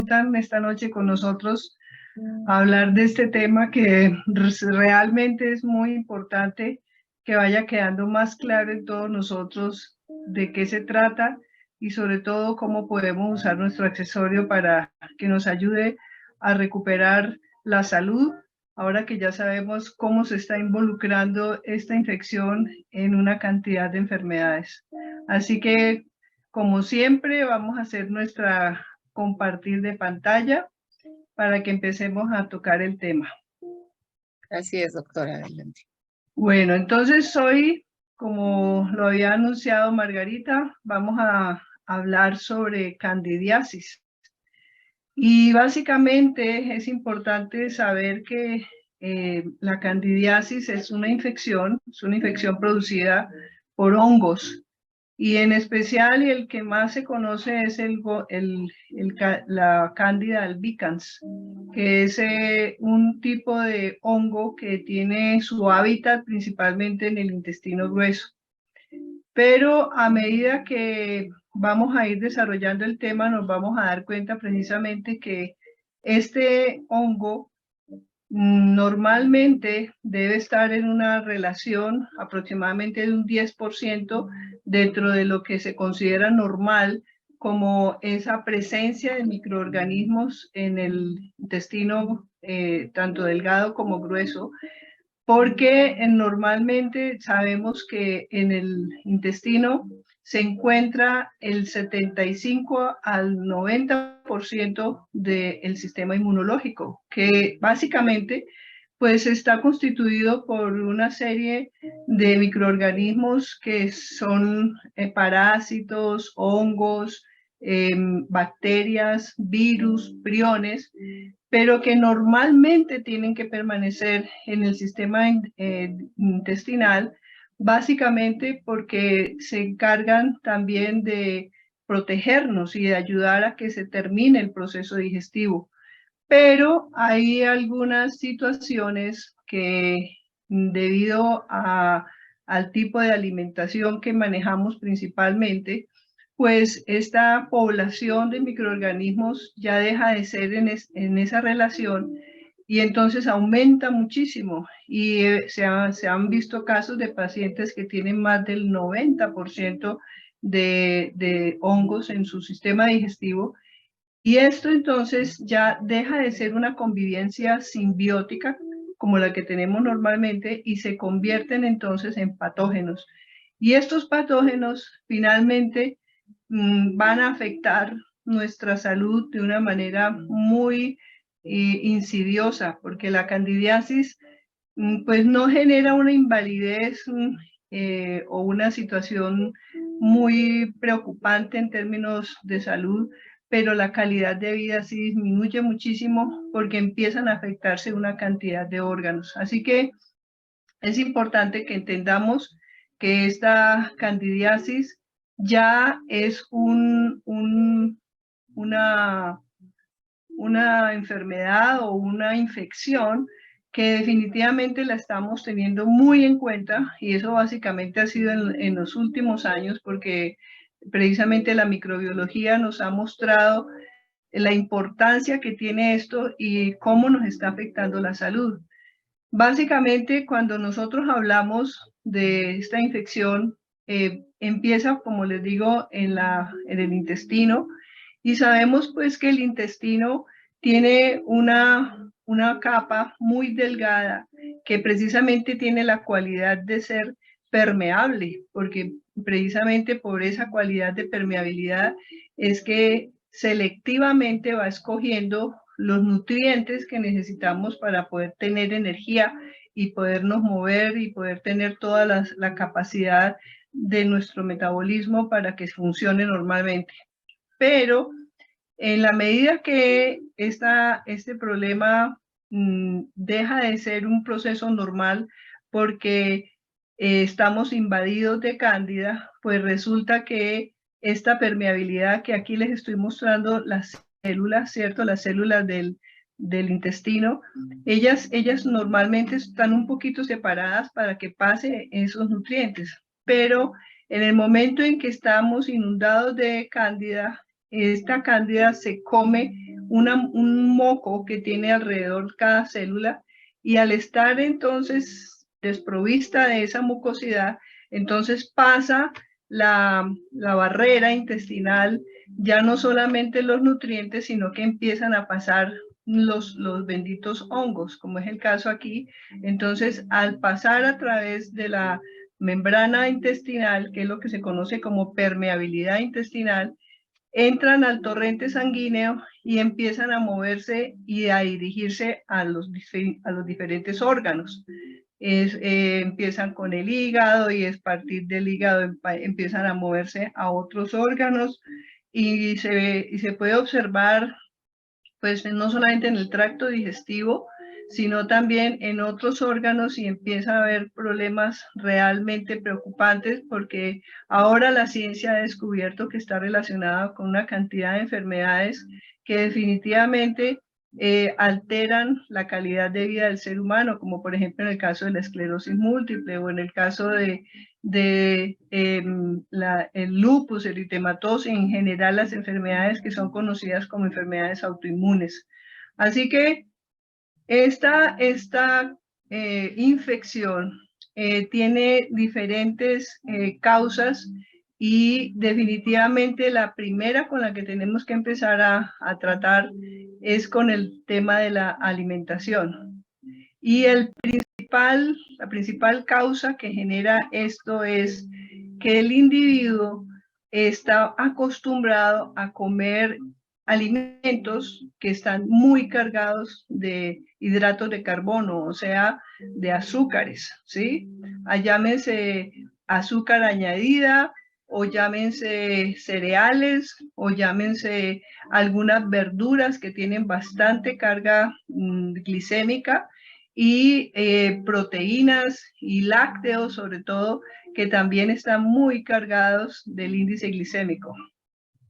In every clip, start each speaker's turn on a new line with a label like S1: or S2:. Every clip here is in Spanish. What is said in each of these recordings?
S1: juntan esta noche con nosotros a hablar de este tema que realmente es muy importante que vaya quedando más claro en todos nosotros de qué se trata y sobre todo cómo podemos usar nuestro accesorio para que nos ayude a recuperar la salud, ahora que ya sabemos cómo se está involucrando esta infección en una cantidad de enfermedades. Así que, como siempre, vamos a hacer nuestra compartir de pantalla para que empecemos a tocar el tema.
S2: Así es, doctora, adelante.
S1: Bueno, entonces hoy, como lo había anunciado Margarita, vamos a hablar sobre candidiasis. Y básicamente es importante saber que la candidiasis es una infección producida por hongos. Y en especial, y el que más se conoce es la Candida albicans, que es un tipo de hongo que tiene su hábitat principalmente en el intestino grueso. Pero a medida que vamos a ir desarrollando el tema, nos vamos a dar cuenta precisamente que este hongo normalmente debe estar en una relación aproximadamente de un 10% dentro de lo que se considera normal como esa presencia de microorganismos en el intestino tanto delgado como grueso, porque normalmente sabemos que en el intestino se encuentra el 75 al 90% del sistema inmunológico, que básicamente pues está constituido por una serie de microorganismos que son parásitos, hongos, bacterias, virus, priones, pero que normalmente tienen que permanecer en el sistema intestinal, básicamente porque se encargan también de protegernos y de ayudar a que se termine el proceso digestivo. Pero hay algunas situaciones que debido al tipo de alimentación que manejamos principalmente, pues esta población de microorganismos ya deja de ser en esa relación y entonces aumenta muchísimo. Y se han visto casos de pacientes que tienen más del 90% de hongos en su sistema digestivo. Y esto entonces ya deja de ser una convivencia simbiótica como la que tenemos normalmente y se convierten entonces en patógenos. Y estos patógenos finalmente van a afectar nuestra salud de una manera muy insidiosa, porque la candidiasis pues no genera una invalidez o una situación muy preocupante en términos de salud, pero la calidad de vida sí disminuye muchísimo porque empiezan a afectarse una cantidad de órganos. Así que es importante que entendamos que esta candidiasis ya es una enfermedad o una infección que definitivamente la estamos teniendo muy en cuenta, y eso básicamente ha sido en los últimos años porque precisamente la microbiología nos ha mostrado la importancia que tiene esto y cómo nos está afectando la salud. Básicamente, cuando nosotros hablamos de esta infección, empieza, como les digo, en el intestino, y sabemos pues que el intestino tiene una capa muy delgada que precisamente tiene la cualidad de ser permeable, porque precisamente por esa cualidad de permeabilidad es que selectivamente va escogiendo los nutrientes que necesitamos para poder tener energía y podernos mover y poder tener toda la capacidad de nuestro metabolismo para que funcione normalmente. Pero en la medida que este problema deja de ser un proceso normal porque estamos invadidos de cándida, pues resulta que esta permeabilidad que aquí les estoy mostrando, las células, ¿cierto? Las células del intestino, ellas normalmente están un poquito separadas para que pase esos nutrientes, pero en el momento en que estamos inundados de cándida, esta cándida se come un moco que tiene alrededor cada célula, y al estar entonces desprovista de esa mucosidad, entonces pasa la barrera intestinal, ya no solamente los nutrientes, sino que empiezan a pasar los benditos hongos, como es el caso aquí. Entonces, al pasar a través de la membrana intestinal, que es lo que se conoce como permeabilidad intestinal, entran al torrente sanguíneo y empiezan a moverse y a dirigirse a los diferentes órganos. Empiezan con el hígado, y es partir del hígado empiezan a moverse a otros órganos, y se puede observar, pues no solamente en el tracto digestivo, sino también en otros órganos, y empieza a haber problemas realmente preocupantes, porque ahora la ciencia ha descubierto que está relacionada con una cantidad de enfermedades que definitivamente alteran la calidad de vida del ser humano, como por ejemplo en el caso de la esclerosis múltiple, o en el caso de el lupus eritematoso, y en general las enfermedades que son conocidas como enfermedades autoinmunes. Así que esta infección tiene diferentes causas, y definitivamente la primera con la que tenemos que empezar a tratar es con el tema de la alimentación. Y la principal causa que genera esto es que el individuo está acostumbrado a comer alimentos que están muy cargados de hidratos de carbono, o sea, de azúcares, ¿sí? Llámense azúcar añadida, o llámense cereales, o llámense algunas verduras que tienen bastante carga glicémica, y proteínas y lácteos, sobre todo, que también están muy cargados del índice glicémico.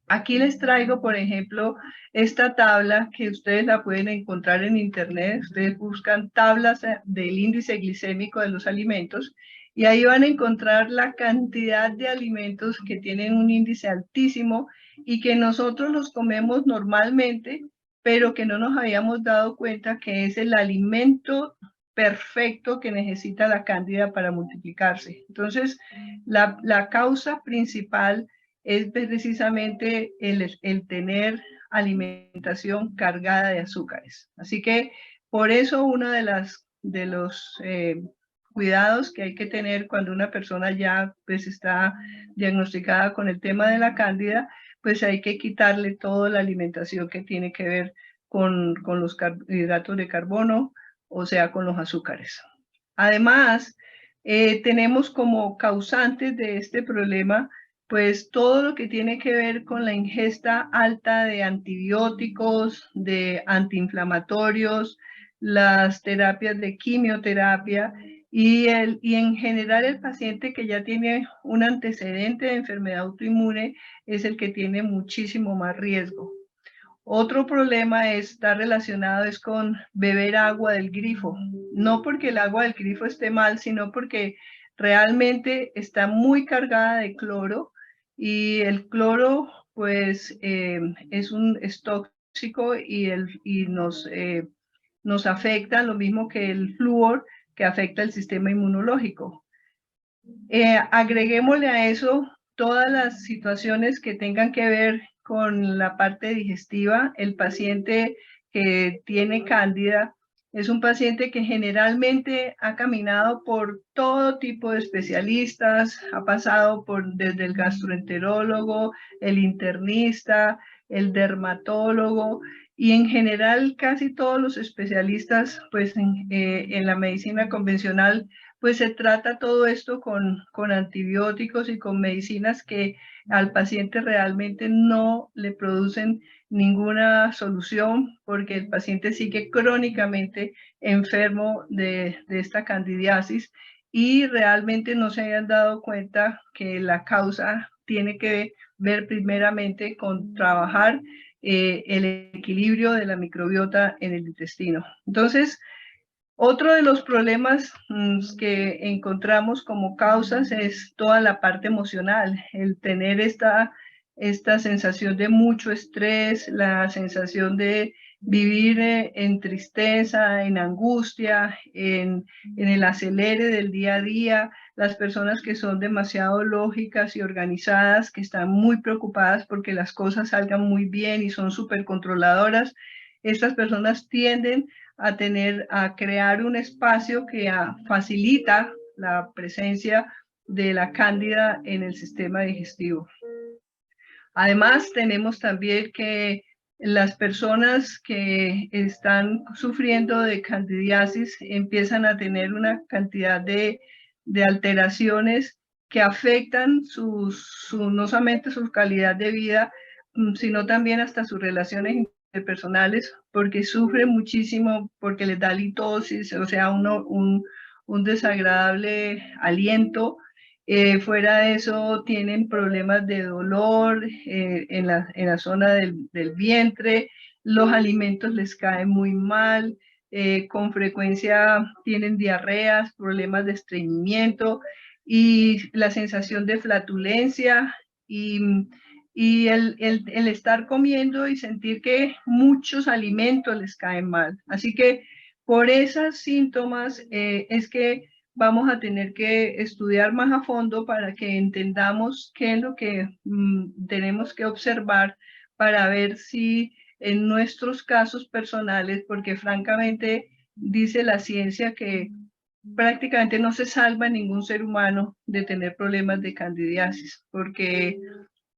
S1: Aquí les traigo, por ejemplo, esta tabla que ustedes la pueden encontrar en internet. Ustedes buscan tablas del índice glicémico de los alimentos, y ahí van a encontrar la cantidad de alimentos que tienen un índice altísimo y que nosotros los comemos normalmente, pero que no nos habíamos dado cuenta que es el alimento perfecto que necesita la cándida para multiplicarse. Entonces, la causa principal es precisamente el tener alimentación cargada de azúcares. Así que por eso uno de los cuidados que hay que tener cuando una persona ya pues está diagnosticada con el tema de la cándida, pues hay que quitarle toda la alimentación que tiene que ver con los hidratos de carbono, o sea, con los azúcares. Además, tenemos como causantes de este problema pues todo lo que tiene que ver con la ingesta alta de antibióticos, de antiinflamatorios, las terapias de quimioterapia, y en general el paciente que ya tiene un antecedente de enfermedad autoinmune es el que tiene muchísimo más riesgo. Otro problema está relacionado con beber agua del grifo. No porque el agua del grifo esté mal, sino porque realmente está muy cargada de cloro, y el cloro pues es tóxico, y nos afecta lo mismo que el flúor, que afecta el sistema inmunológico. Agreguémosle a eso todas las situaciones que tengan que ver con la parte digestiva. El paciente que tiene cándida es un paciente que generalmente ha caminado por todo tipo de especialistas, ha pasado desde el gastroenterólogo, el internista, el dermatólogo, y en general casi todos los especialistas pues en la medicina convencional pues se trata todo esto con antibióticos y con medicinas que al paciente realmente no le producen ninguna solución, porque el paciente sigue crónicamente enfermo de esta candidiasis, y realmente no se hayan dado cuenta que la causa tiene que ver primeramente con trabajar el equilibrio de la microbiota en el intestino. Entonces, otro de los problemas que encontramos como causas es toda la parte emocional, el tener esta esta sensación de mucho estrés, la sensación de vivir en tristeza, en angustia, en el acelere del día a día, las personas que son demasiado lógicas y organizadas, que están muy preocupadas porque las cosas salgan muy bien y son súper controladoras, estas personas tienden a crear un espacio que facilita la presencia de la cándida en el sistema digestivo. Además, tenemos también que las personas que están sufriendo de candidiasis empiezan a tener una cantidad de alteraciones que afectan no solamente su calidad de vida, sino también hasta sus relaciones interpersonales, porque sufren muchísimo, porque les da litosis, o sea, un desagradable aliento. Fuera de eso, tienen problemas de dolor en la zona del vientre, los alimentos les caen muy mal, con frecuencia tienen diarreas, problemas de estreñimiento y la sensación de flatulencia y el estar comiendo y sentir que muchos alimentos les caen mal. Así que por esos síntomas es que vamos a tener que estudiar más a fondo para que entendamos qué es lo que tenemos que observar para ver si en nuestros casos personales, porque francamente dice la ciencia que prácticamente no se salva ningún ser humano de tener problemas de candidiasis, porque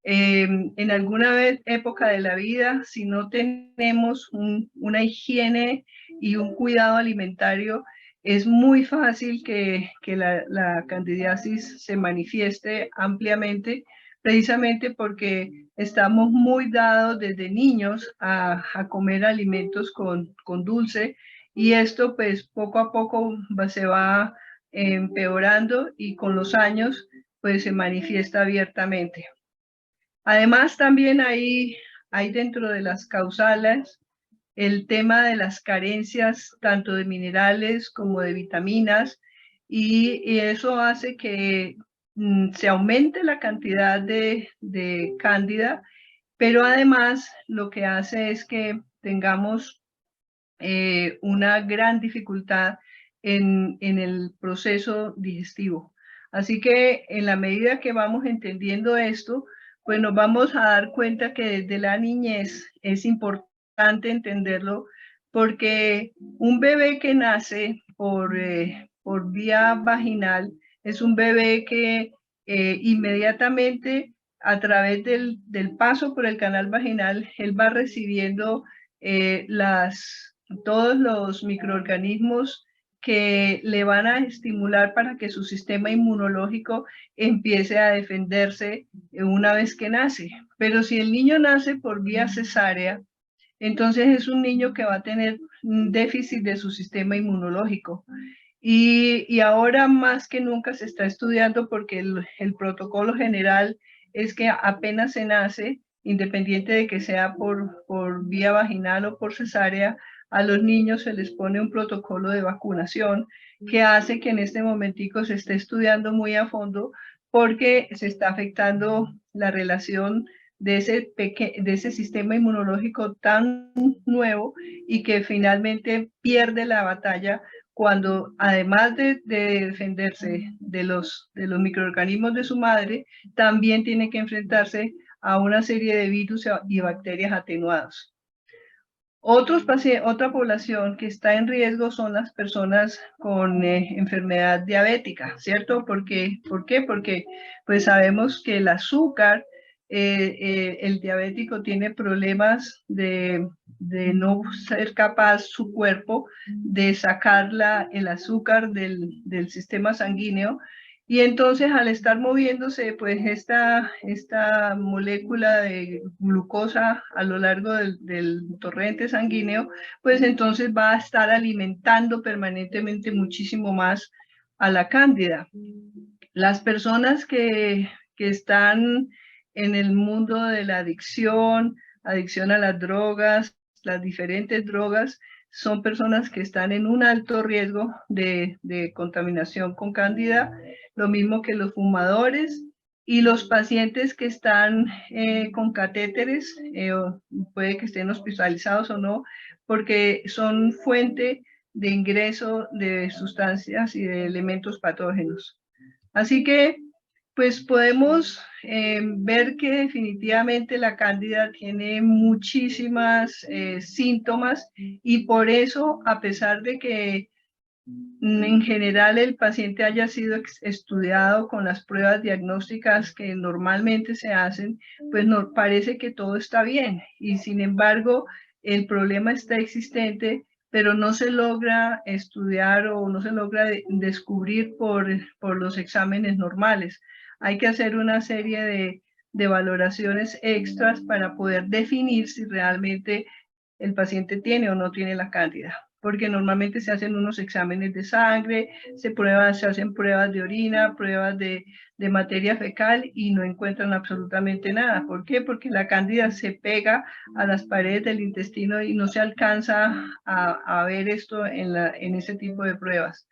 S1: en alguna época de la vida, si no tenemos una higiene y un cuidado alimentario, es muy fácil que la candidiasis se manifieste ampliamente, precisamente porque estamos muy dados desde niños a comer alimentos con dulce, y esto pues poco a poco se va empeorando y con los años pues se manifiesta abiertamente. Además, también hay dentro de las causales el tema de las carencias tanto de minerales como de vitaminas, y eso hace que se aumente la cantidad de cándida, pero además lo que hace es que tengamos una gran dificultad en el proceso digestivo. Así que en la medida que vamos entendiendo esto, pues nos vamos a dar cuenta que desde la niñez es importante entenderlo, porque un bebé que nace por vía vaginal es un bebé que inmediatamente a través del paso por el canal vaginal, él va recibiendo todos los microorganismos que le van a estimular para que su sistema inmunológico empiece a defenderse una vez que nace. Pero si el niño nace por vía cesárea, entonces es un niño que va a tener un déficit de su sistema inmunológico. Y ahora más que nunca se está estudiando, porque el protocolo general es que apenas se nace, independiente de que sea por vía vaginal o por cesárea, a los niños se les pone un protocolo de vacunación que hace que en este momentico se esté estudiando muy a fondo, porque se está afectando la relación de ese sistema inmunológico tan nuevo, y que finalmente pierde la batalla cuando, además de defenderse de los microorganismos de su madre, también tiene que enfrentarse a una serie de virus y bacterias atenuados. Otra población que está en riesgo son las personas con enfermedad diabética, ¿cierto? ¿Por qué? Porque pues sabemos que el azúcar, el diabético tiene problemas de no ser capaz su cuerpo de sacar el azúcar del sistema sanguíneo, y entonces al estar moviéndose pues esta molécula de glucosa a lo largo del torrente sanguíneo, pues entonces va a estar alimentando permanentemente muchísimo más a la cándida. Las personas que están en el mundo de la adicción a las drogas, las diferentes drogas, son personas que están en un alto riesgo de contaminación con cándida, lo mismo que los fumadores Y los pacientes que están con catéteres, puede que estén hospitalizados o no, porque son fuente de ingreso de sustancias y de elementos patógenos. Así que, pues podemos ver que definitivamente la cándida tiene muchísimas síntomas, y por eso, a pesar de que en general el paciente haya sido estudiado con las pruebas diagnósticas que normalmente se hacen, pues nos parece que todo está bien, y sin embargo el problema está existente, pero no se logra estudiar o no se logra descubrir por los exámenes normales. Hay que hacer una serie de valoraciones extras para poder definir si realmente el paciente tiene o no tiene la cándida, porque normalmente se hacen unos exámenes de sangre, se hacen pruebas de orina, pruebas de materia fecal, y no encuentran absolutamente nada. ¿Por qué? Porque la cándida se pega a las paredes del intestino y no se alcanza a ver esto en ese tipo de pruebas.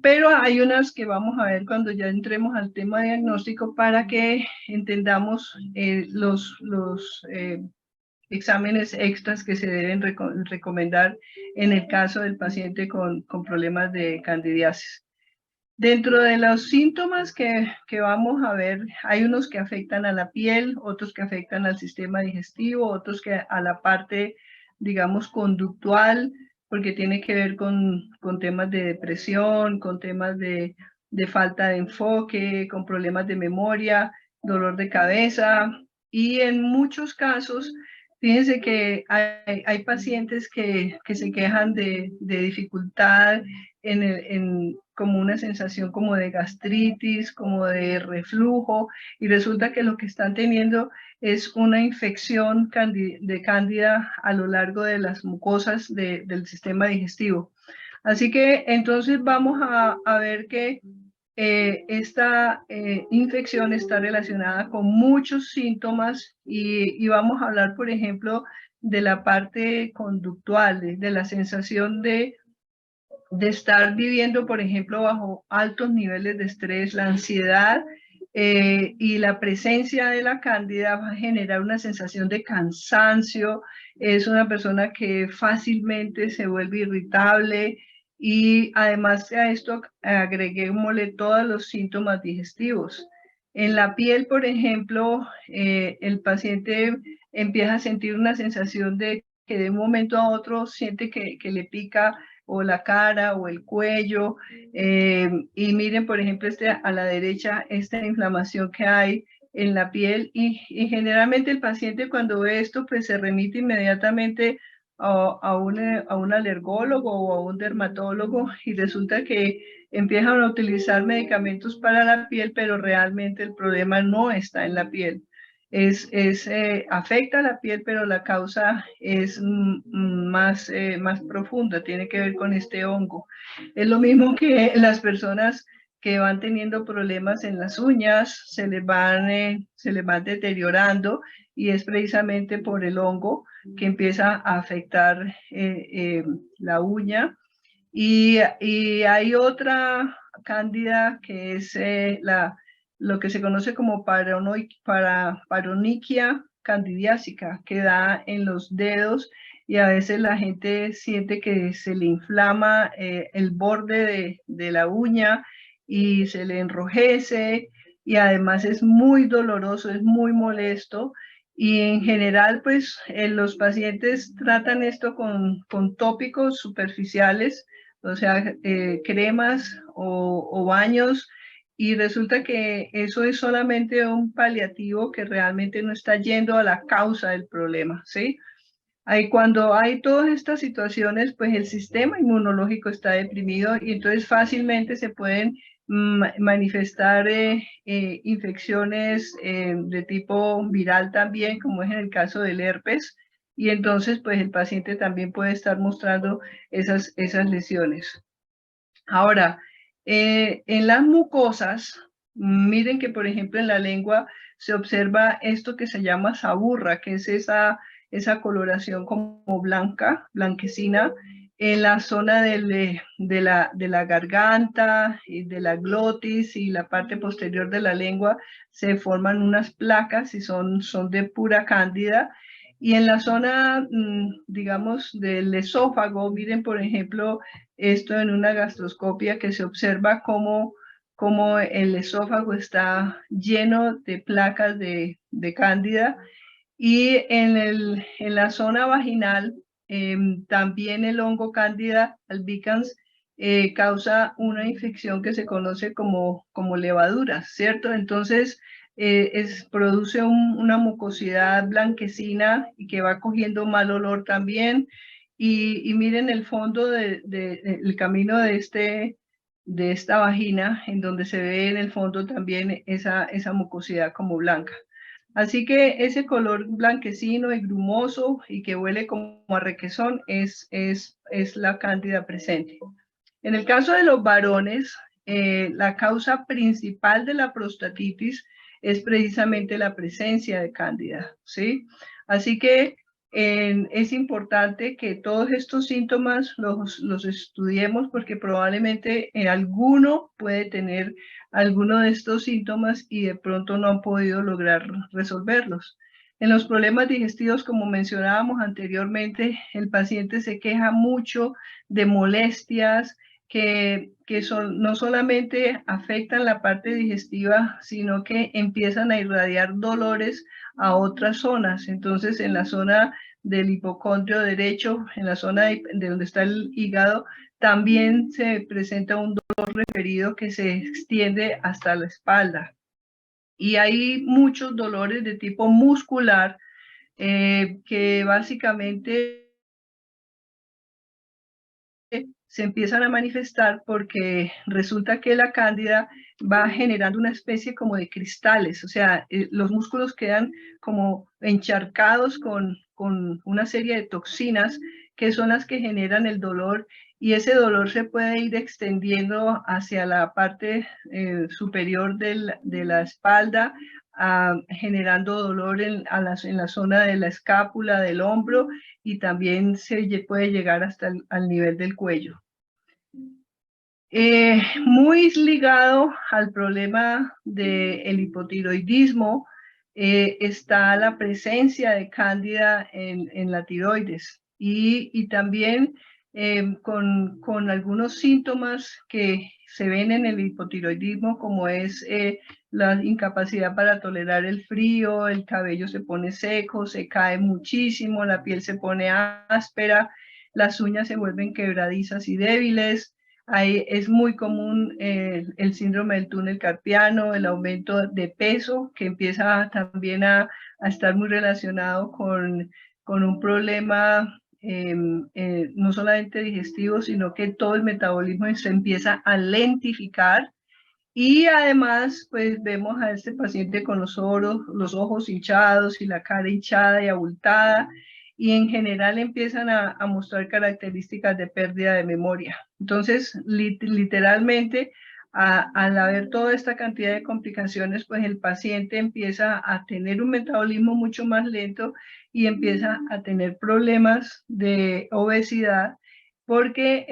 S1: Pero hay unas que vamos a ver cuando ya entremos al tema diagnóstico, para que entendamos los exámenes extras que se deben recomendar en el caso del paciente con problemas de candidiasis. Dentro de los síntomas que vamos a ver, hay unos que afectan a la piel, otros que afectan al sistema digestivo, otros que a la parte, digamos, conductual, porque tiene que ver con temas de depresión, con temas de falta de enfoque, con problemas de memoria, dolor de cabeza, y en muchos casos, fíjense que hay pacientes que se quejan de dificultad como una sensación como de gastritis, como de reflujo, y resulta que lo que están teniendo es una infección de cándida a lo largo de las mucosas del sistema digestivo. Así que entonces vamos a ver que esta infección está relacionada con muchos síntomas, y vamos a hablar, por ejemplo, de la parte conductual, de la sensación de estar viviendo, por ejemplo, bajo altos niveles de estrés. La ansiedad y la presencia de la cándida va a generar una sensación de cansancio. Es una persona que fácilmente se vuelve irritable, y además a esto agreguémosle todos los síntomas digestivos. En la piel, por ejemplo, el paciente empieza a sentir una sensación de que de un momento a otro siente que le pica o la cara o el cuello, y miren, por ejemplo, a la derecha, esta inflamación que hay en la piel, y generalmente el paciente, cuando ve esto, pues se remite inmediatamente a un alergólogo o a un dermatólogo, y resulta que empiezan a utilizar medicamentos para la piel, pero realmente el problema no está en la piel. Afecta a la piel, pero la causa es más profunda, tiene que ver con este hongo. Es lo mismo que las personas que van teniendo problemas en las uñas, se les van deteriorando, y es precisamente por el hongo que empieza a afectar la uña. Y hay otra cándida que es lo que se conoce como paronychia candidiásica, que da en los dedos, y a veces la gente siente que se le inflama el borde de la uña y se le enrojece, y además es muy doloroso, es muy molesto. Y en general, pues los pacientes tratan esto con tópicos superficiales, o sea, cremas o baños, y resulta que eso es solamente un paliativo que realmente no está yendo a la causa del problema, ¿sí? Cuando hay todas estas situaciones, pues el sistema inmunológico está deprimido, y entonces fácilmente se pueden manifestar infecciones de tipo viral también, como es en el caso del herpes, y entonces pues el paciente también puede estar mostrando esas lesiones. Ahora, en las mucosas, miren que por ejemplo en la lengua se observa esto que se llama saburra, que es esa coloración como blanca, blanquecina, en la zona de la garganta y de la glotis y la parte posterior de la lengua se forman unas placas y son de pura cándida. Y en la zona, digamos, del esófago, miren, por ejemplo, esto en una gastroscopia que se observa cómo el esófago está lleno de placas de cándida. Y en la zona vaginal, también el hongo Candida albicans causa una infección que se conoce como levaduras, ¿cierto? Entonces, produce una mucosidad blanquecina y que va cogiendo mal olor también. Y miren el fondo el camino de esta vagina, en donde se ve en el fondo también esa mucosidad como blanca. Así que ese color blanquecino y grumoso y que huele como a requesón es la cándida presente. En el caso de los varones, la causa principal de la prostatitis es precisamente la presencia de cándida, ¿sí? Así que es importante que todos estos síntomas los estudiemos porque probablemente alguno puede tener alguno de estos síntomas y de pronto no han podido lograr resolverlos. En los problemas digestivos, como mencionábamos anteriormente, el paciente se queja mucho de molestias que no solamente afectan la parte digestiva, sino que empiezan a irradiar dolores a otras zonas. Entonces, en la zona del hipocondrio derecho, en la zona de donde está el hígado, también se presenta un dolor referido que se extiende hasta la espalda. Y hay muchos dolores de tipo muscular que básicamente se empiezan a manifestar porque resulta que la cándida va generando una especie como de cristales, o sea, los músculos quedan como encharcados con una serie de toxinas que son las que generan el dolor, y ese dolor se puede ir extendiendo hacia la parte superior de la espalda, generando dolor en la zona de la escápula, del hombro, y también se puede llegar hasta al nivel del cuello. Muy ligado al problema del hipotiroidismo está la presencia de cándida en la tiroides y también con algunos síntomas que se ven en el hipotiroidismo, como es la incapacidad para tolerar el frío, el cabello se pone seco, se cae muchísimo, la piel se pone áspera, las uñas se vuelven quebradizas y débiles. Ahí es muy común el síndrome del túnel carpiano, el aumento de peso, que empieza también a estar muy relacionado con un problema no solamente digestivo, sino que todo el metabolismo se empieza a lentificar. Y además, pues vemos a este paciente con los ojos hinchados y la cara hinchada y abultada, y en general empiezan a mostrar características de pérdida de memoria. Entonces, literalmente, al haber toda esta cantidad de complicaciones, pues el paciente empieza a tener un metabolismo mucho más lento y empieza a tener problemas de obesidad, porque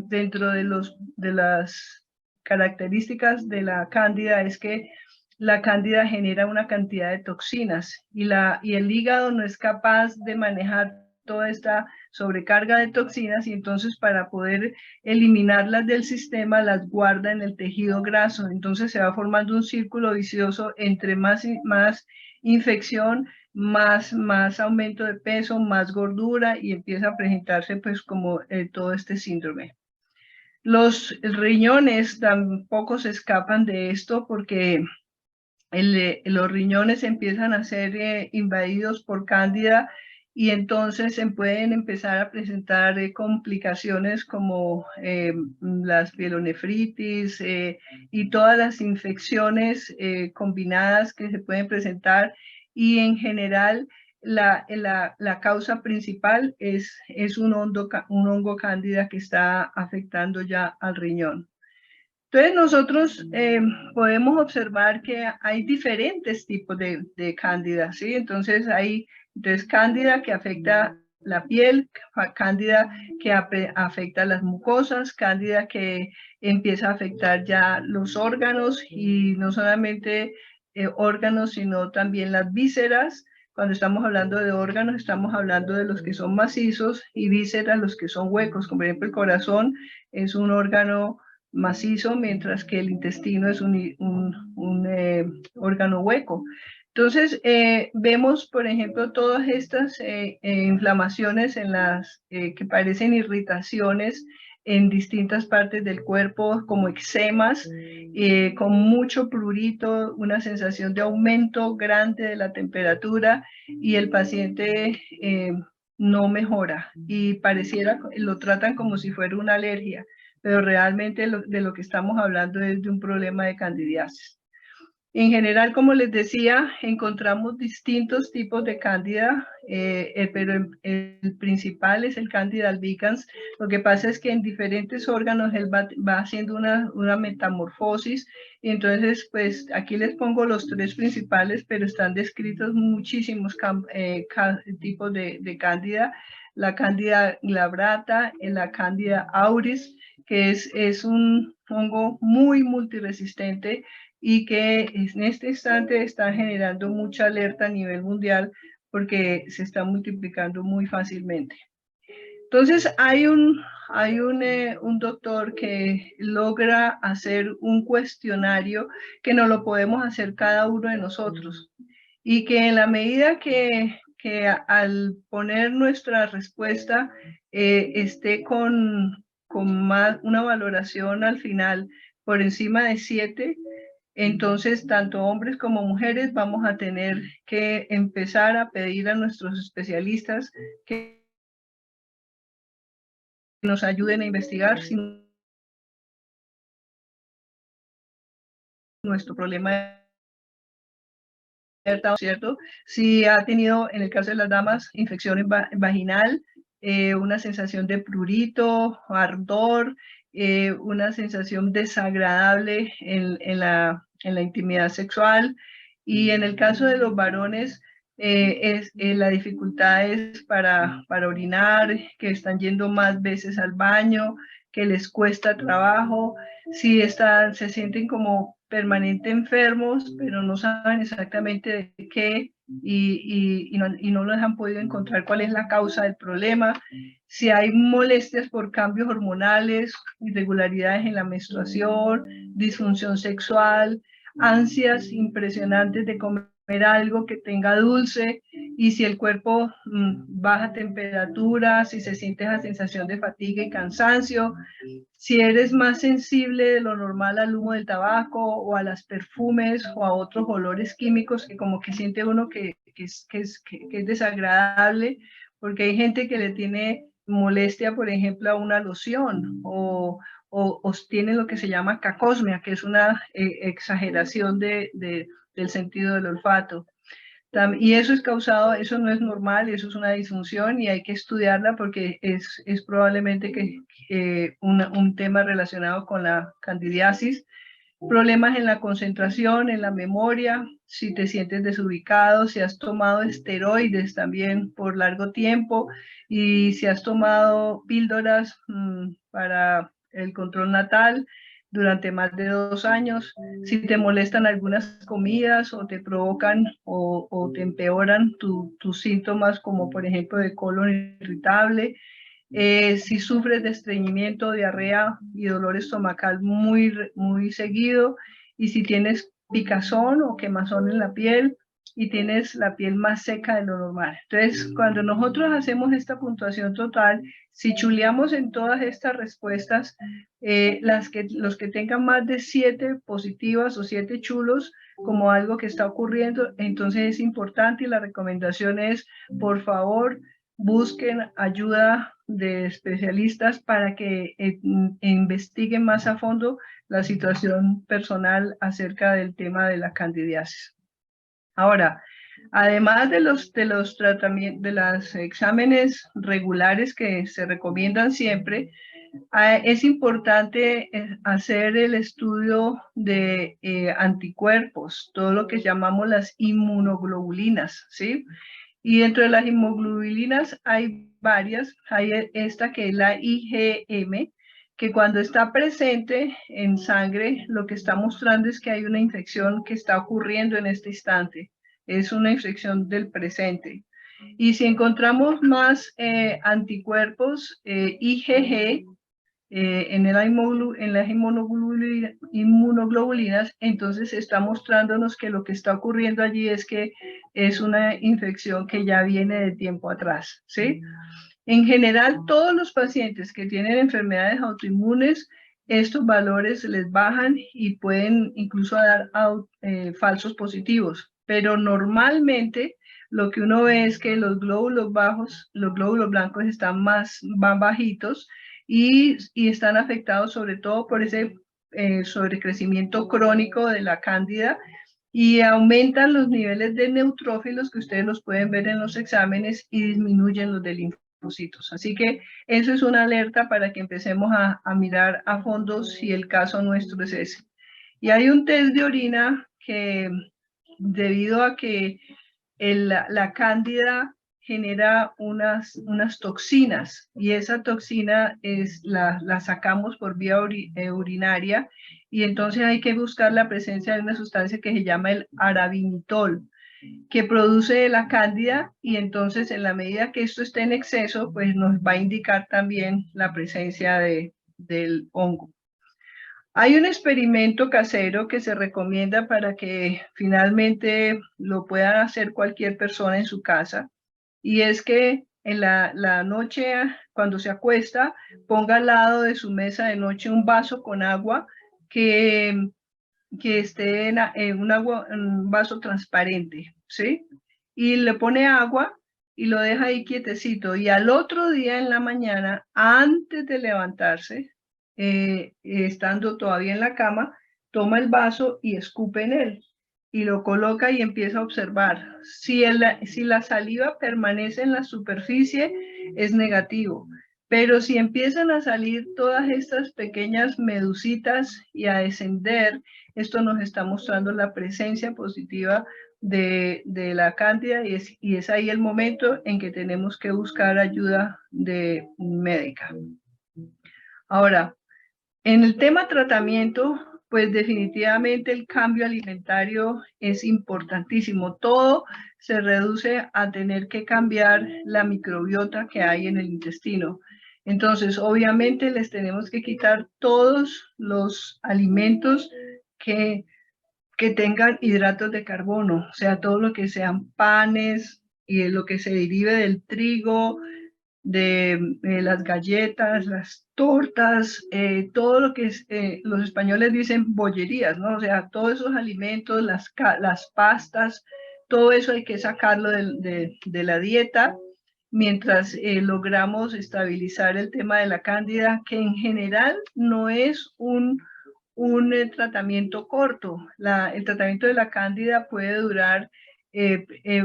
S1: dentro de las características de la cándida es que la cándida genera una cantidad de toxinas y el hígado no es capaz de manejar toda esta sobrecarga de toxinas, y entonces para poder eliminarlas del sistema las guarda en el tejido graso. Entonces se va formando un círculo vicioso entre más infección, más aumento de peso, más gordura, y empieza a presentarse pues como todo este síndrome. Los riñones tampoco se escapan de esto porque los riñones empiezan a ser invadidos por cándida, y entonces se pueden empezar a presentar complicaciones como las pielonefritis y todas las infecciones combinadas que se pueden presentar, y en general la causa principal es un hongo cándida que está afectando ya al riñón. Entonces nosotros podemos observar que hay diferentes tipos de cándida, ¿sí? Entonces hay cándida que afecta la piel, cándida que afecta las mucosas, cándida que empieza a afectar ya los órganos y no solamente órganos, sino también las vísceras. Cuando estamos hablando de órganos, estamos hablando de los que son macizos y vísceras los que son huecos, como por ejemplo el corazón es un órgano macizo, mientras que el intestino es un órgano hueco. Entonces, vemos, por ejemplo, todas estas inflamaciones en que parecen irritaciones en distintas partes del cuerpo, como eczemas, con mucho prurito, una sensación de aumento grande de la temperatura y el paciente no mejora y pareciera, lo tratan como si fuera una alergia, pero realmente de lo que estamos hablando es de un problema de candidiasis. En general, como les decía, encontramos distintos tipos de cándida, pero el principal es el cándida albicans. Lo que pasa es que en diferentes órganos él va haciendo una metamorfosis, y entonces pues aquí les pongo los tres principales, pero están descritos muchísimos tipos de cándida. La cándida glabrata, la cándida auris, que es un hongo muy multiresistente y que en este instante está generando mucha alerta a nivel mundial porque se está multiplicando muy fácilmente. Entonces hay un doctor que logra hacer un cuestionario que no lo podemos hacer cada uno de nosotros y que en la medida que al poner nuestra respuesta esté con una valoración al final por encima de 7, entonces, tanto hombres como mujeres vamos a tener que empezar a pedir a nuestros especialistas que nos ayuden a investigar si nuestro problema es cierto, si ha tenido, en el caso de las damas, infección vaginal, una sensación de prurito, ardor, una sensación desagradable en la intimidad sexual. Y en el caso de los varones, la dificultad es para orinar, que están yendo más veces al baño, que les cuesta trabajo, si se sienten como permanente enfermos, pero no saben exactamente de qué y no les han podido encontrar cuál es la causa del problema. Si hay molestias por cambios hormonales, irregularidades en la menstruación, disfunción sexual, ansias impresionantes de comer algo que tenga dulce, y si el cuerpo baja temperatura, si se siente esa sensación de fatiga y cansancio, si eres más sensible de lo normal al humo del tabaco o a los perfumes o a otros olores químicos que como que siente uno que es desagradable, porque hay gente que le tiene molestia, por ejemplo, a una loción o tiene lo que se llama cacosmia, que es una exageración del sentido del olfato. Y eso es causado, eso no es normal, eso es una disfunción y hay que estudiarla porque es probablemente que un tema relacionado con la candidiasis. Problemas en la concentración, en la memoria, si te sientes desubicado, si has tomado esteroides también por largo tiempo y si has tomado píldoras para el control natal durante más de 2 años, si te molestan algunas comidas o te provocan o te empeoran tus síntomas como por ejemplo de colon irritable, si sufres de estreñimiento, diarrea y dolor estomacal muy seguido, y si tienes picazón o quemazón en la piel y tienes la piel más seca de lo normal. Entonces, cuando nosotros hacemos esta puntuación total, si chuleamos en todas estas respuestas, los que tengan más de 7 positivas o 7 chulos, como algo que está ocurriendo, entonces es importante y la recomendación es, por favor, busquen ayuda de especialistas para que investiguen más a fondo la situación personal acerca del tema de la candidiasis. Ahora, además de los tratamientos, de los exámenes regulares que se recomiendan siempre, es importante hacer el estudio de anticuerpos, todo lo que llamamos las inmunoglobulinas, ¿sí? Y dentro de las inmunoglobulinas hay varias. Hay esta que es la IgM, que cuando está presente en sangre, lo que está mostrando es que hay una infección que está ocurriendo en este instante. Es una infección del presente. Y si encontramos más anticuerpos IgG en las inmunoglobulinas, entonces está mostrándonos que lo que está ocurriendo allí es que es una infección que ya viene de tiempo atrás, ¿sí? En general, todos los pacientes que tienen enfermedades autoinmunes, estos valores les bajan y pueden incluso dar falsos positivos, pero normalmente lo que uno ve es que los glóbulos bajos, los glóbulos blancos van bajitos y están afectados sobre todo por ese sobrecrecimiento crónico de la cándida y aumentan los niveles de neutrófilos que ustedes los pueden ver en los exámenes y disminuyen los de linfocitos. Así que eso es una alerta para que empecemos a mirar a fondo si el caso nuestro es ese. Y hay un test de orina que debido a que la cándida genera unas toxinas y esa toxina la sacamos por vía urinaria y entonces hay que buscar la presencia de una sustancia que se llama el arabinitol, que produce la cándida y entonces en la medida que esto esté en exceso, pues nos va a indicar también la presencia del hongo. Hay un experimento casero que se recomienda para que finalmente lo pueda hacer cualquier persona en su casa y es que en la noche cuando se acuesta ponga al lado de su mesa de noche un vaso con agua que esté en un vaso transparente, ¿sí? Y le pone agua y lo deja ahí quietecito y al otro día en la mañana, antes de levantarse, estando todavía en la cama, toma el vaso y escupe en él y lo coloca y empieza a observar. Si la saliva permanece en la superficie, es negativo. Pero si empiezan a salir todas estas pequeñas medusitas y a descender, esto nos está mostrando la presencia positiva de la cándida y es ahí el momento en que tenemos que buscar ayuda médica. Ahora, en el tema tratamiento, pues definitivamente el cambio alimentario es importantísimo. Todo se reduce a tener que cambiar la microbiota que hay en el intestino. Entonces, obviamente les tenemos que quitar todos los alimentos que tengan hidratos de carbono, o sea, todo lo que sean panes y lo que se derive del trigo, de las galletas, las tortas, todo lo que es, los españoles dicen bollerías, ¿no? O sea, todos esos alimentos, las pastas, todo eso hay que sacarlo de la dieta mientras logramos estabilizar el tema de la cándida, que en general no es un tratamiento corto. El tratamiento de la cándida puede durar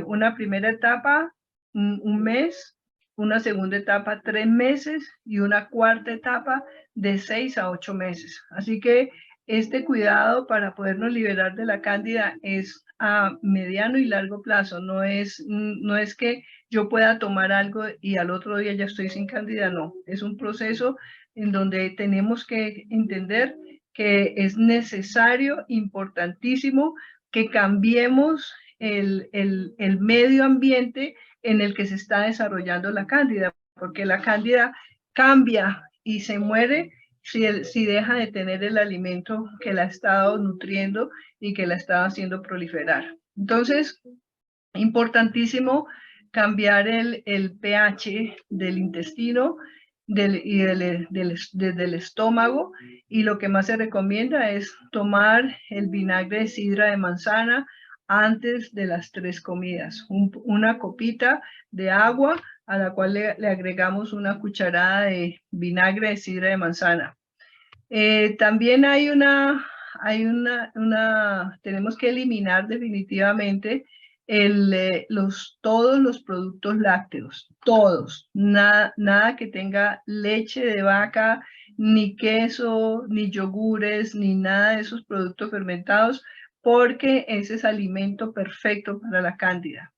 S1: una primera etapa, un mes, una segunda etapa, 3 meses y una cuarta etapa de 6 a 8 meses. Así que este cuidado para podernos liberar de la cándida es a mediano y largo plazo. No es que yo pueda tomar algo y al otro día ya estoy sin cándida, no. Es un proceso en donde tenemos que entender que es necesario, importantísimo, que cambiemos el medio ambiente en el que se está desarrollando la cándida, porque la cándida cambia y se muere si deja de tener el alimento que la ha estado nutriendo y que la ha estado haciendo proliferar. Entonces, importantísimo cambiar el pH del intestino desde el estómago, y lo que más se recomienda es tomar el vinagre de sidra de manzana antes de las 3 comidas, una copita de agua a la cual le agregamos una cucharada de vinagre de sidra de manzana. También tenemos que eliminar definitivamente todos los productos lácteos, todos, nada que tenga leche de vaca, ni queso, ni yogures, ni nada de esos productos fermentados, porque ese es alimento perfecto para la cándida.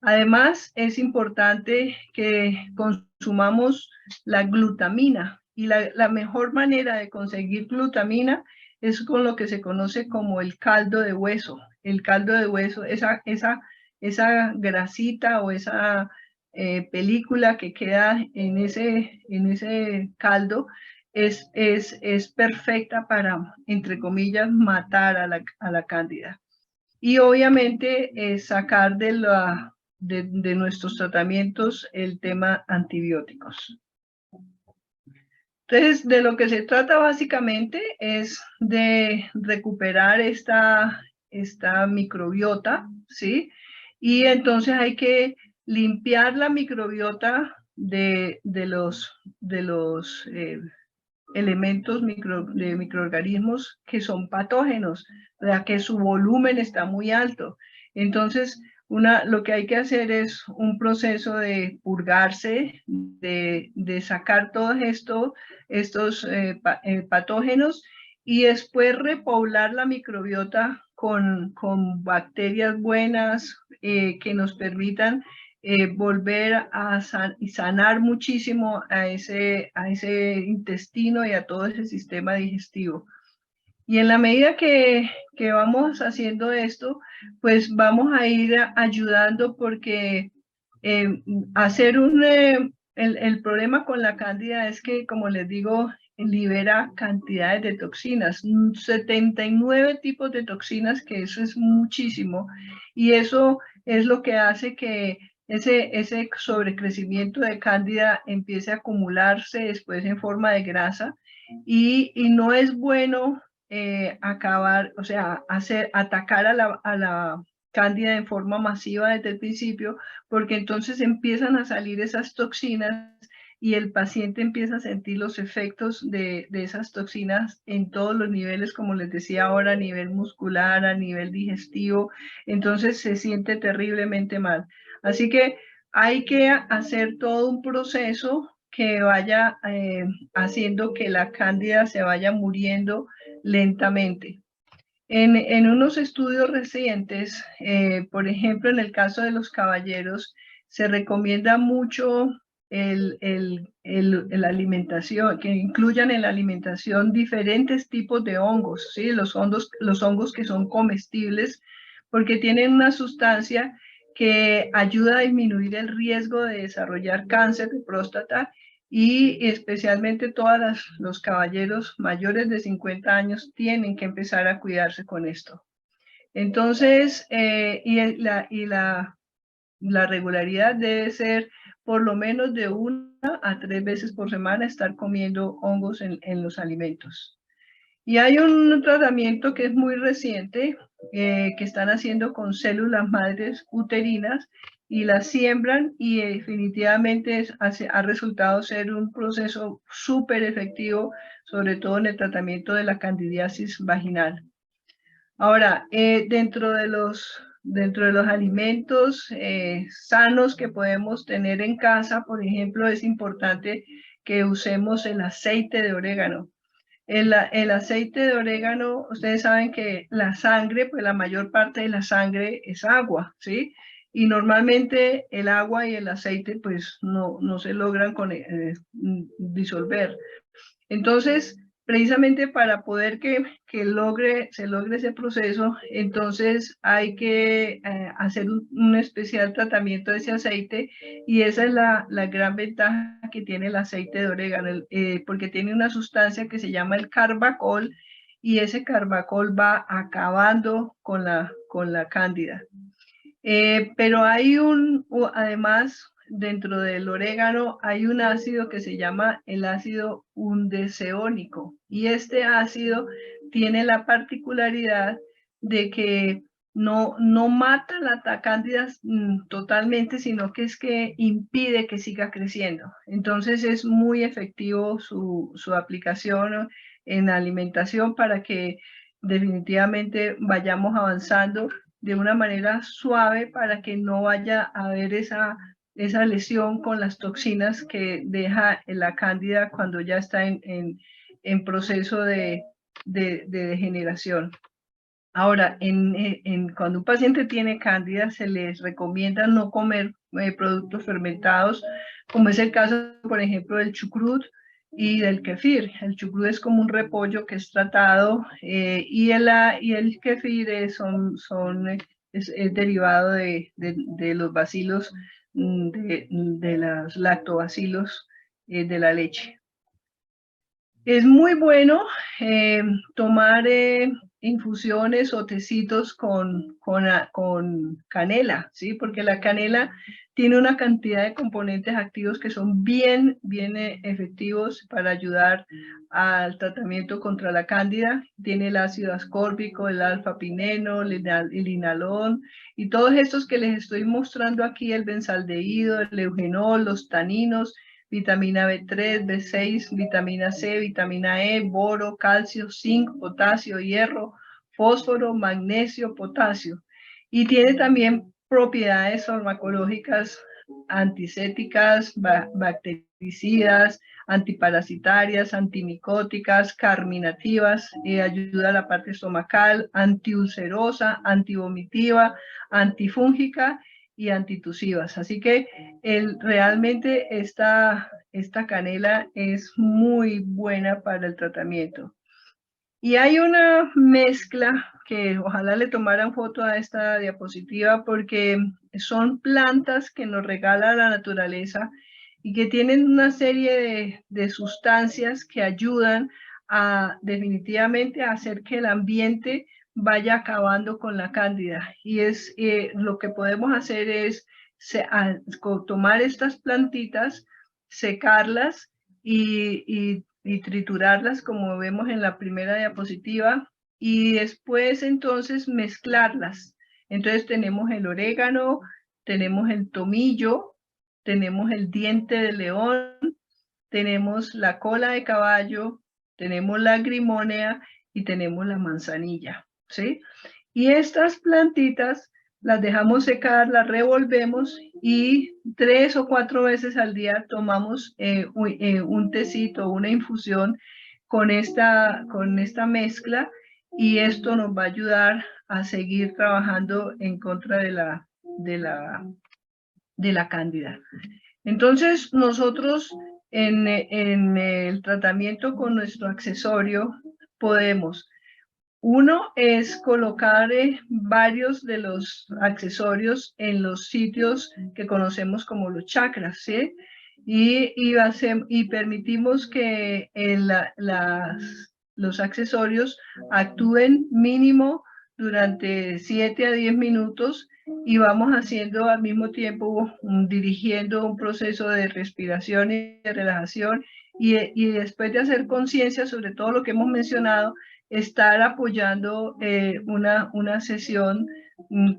S1: Además, es importante que consumamos la glutamina y la mejor manera de conseguir glutamina es con lo que se conoce como el caldo de hueso. El caldo de hueso, esa grasita o esa película que queda en ese caldo es perfecta para, entre comillas, matar a la cándida. Y obviamente sacar de nuestros tratamientos el tema antibióticos. Entonces, de lo que se trata básicamente es de recuperar esta microbiota, ¿sí? Y entonces hay que limpiar la microbiota de los elementos de microorganismos que son patógenos, ya que su volumen está muy alto. Entonces, lo que hay que hacer es un proceso de purgarse, de sacar todos estos patógenos y después repoblar la microbiota con bacterias buenas que nos permitan volver a sanar muchísimo a ese intestino y a todo ese sistema digestivo. Y en la medida que vamos haciendo esto, pues vamos a ir ayudando porque hacer el problema con la cándida es que, como les digo, libera cantidades de toxinas, 79 tipos de toxinas, que eso es muchísimo. Y eso es lo que hace que ese sobrecrecimiento de cándida empiece a acumularse después en forma de grasa y no es bueno acabar, o sea, atacar a la cándida en forma masiva desde el principio, porque entonces empiezan a salir esas toxinas y el paciente empieza a sentir los efectos de esas toxinas en todos los niveles, como les decía ahora, a nivel muscular, a nivel digestivo, entonces se siente terriblemente mal. Así que hay que hacer todo un proceso que vaya haciendo que la cándida se vaya muriendo lentamente. En unos estudios recientes, por ejemplo, en el caso de los caballeros, se recomienda mucho la alimentación, que incluyan en la alimentación diferentes tipos de hongos, ¿sí? Los hongos que son comestibles, porque tienen una sustancia que ayuda a disminuir el riesgo de desarrollar cáncer de próstata y especialmente los caballeros mayores de 50 años tienen que empezar a cuidarse con esto. Entonces, la regularidad debe ser por lo menos de 1 a 3 veces por semana estar comiendo hongos en los alimentos. Y hay un tratamiento que es muy reciente, que están haciendo con células madres uterinas y las siembran y definitivamente ha resultado ser un proceso súper efectivo, sobre todo en el tratamiento de la candidiasis vaginal. Ahora, dentro de los alimentos sanos que podemos tener en casa, por ejemplo, es importante que usemos el aceite de orégano. El aceite de orégano, ustedes saben que la sangre, pues la mayor parte de la sangre es agua, ¿sí? Y normalmente el agua y el aceite pues no se logran disolver. Entonces, precisamente para poder que se logre ese proceso, entonces hay que hacer un especial tratamiento de ese aceite y esa es la gran ventaja que tiene el aceite de orégano, porque tiene una sustancia que se llama el carbacol y ese carbacol va acabando con la cándida. Pero hay además, dentro del orégano hay un ácido que se llama el ácido undecéonico y este ácido tiene la particularidad de que no mata la cándida totalmente, sino que es que impide que siga creciendo. Entonces es muy efectivo su aplicación en alimentación para que definitivamente vayamos avanzando de una manera suave para que no vaya a haber esa lesión con las toxinas que deja la cándida cuando ya está en proceso de degeneración. Ahora, cuando un paciente tiene cándida, se les recomienda no comer productos fermentados, como es el caso, por ejemplo, del chucrut y del kefir. El chucrut es como un repollo que es tratado y el kefir es derivado de los bacilos, de los lactobacilos de la leche. Es muy bueno tomar infusiones o tecitos con canela, ¿sí? Porque la canela tiene una cantidad de componentes activos que son bien efectivos para ayudar al tratamiento contra la cándida. Tiene el ácido ascórbico, el alfa-pineno, el linalol y todos estos que les estoy mostrando aquí, el benzaldehído, el eugenol, los taninos, vitamina B3, B6, vitamina C, vitamina E, boro, calcio, zinc, potasio, hierro, fósforo, magnesio, potasio. Y tiene también propiedades farmacológicas antisépticas, bactericidas, antiparasitarias, antimicóticas, carminativas, ayuda a la parte estomacal, antiulcerosa, antivomitiva, antifúngica y antitusivas. Así que realmente esta canela es muy buena para el tratamiento. Y hay una mezcla que ojalá le tomaran foto a esta diapositiva porque son plantas que nos regala la naturaleza y que tienen una serie de sustancias que ayudan definitivamente a hacer que el ambiente vaya acabando con la cándida. Y lo que podemos hacer es tomar estas plantitas, secarlas y triturarlas como vemos en la primera diapositiva y después entonces mezclarlas. Entonces tenemos el orégano, tenemos el tomillo, tenemos el diente de león, tenemos la cola de caballo, tenemos la grimónea y tenemos la manzanilla, ¿sí? Y estas plantitas las dejamos secar, las revolvemos y 3 o 4 veces al día tomamos un tecito, una infusión con esta mezcla y esto nos va a ayudar a seguir trabajando en contra de la cándida. Entonces, nosotros en el tratamiento con nuestro accesorio podemos, uno es colocar varios de los accesorios en los sitios que conocemos como los chakras, ¿sí? Y permitimos que los accesorios actúen mínimo durante 7 a 10 minutos y vamos haciendo al mismo tiempo, dirigiendo un proceso de respiración y de relajación y después de hacer conciencia sobre todo lo que hemos mencionado, estar apoyando una sesión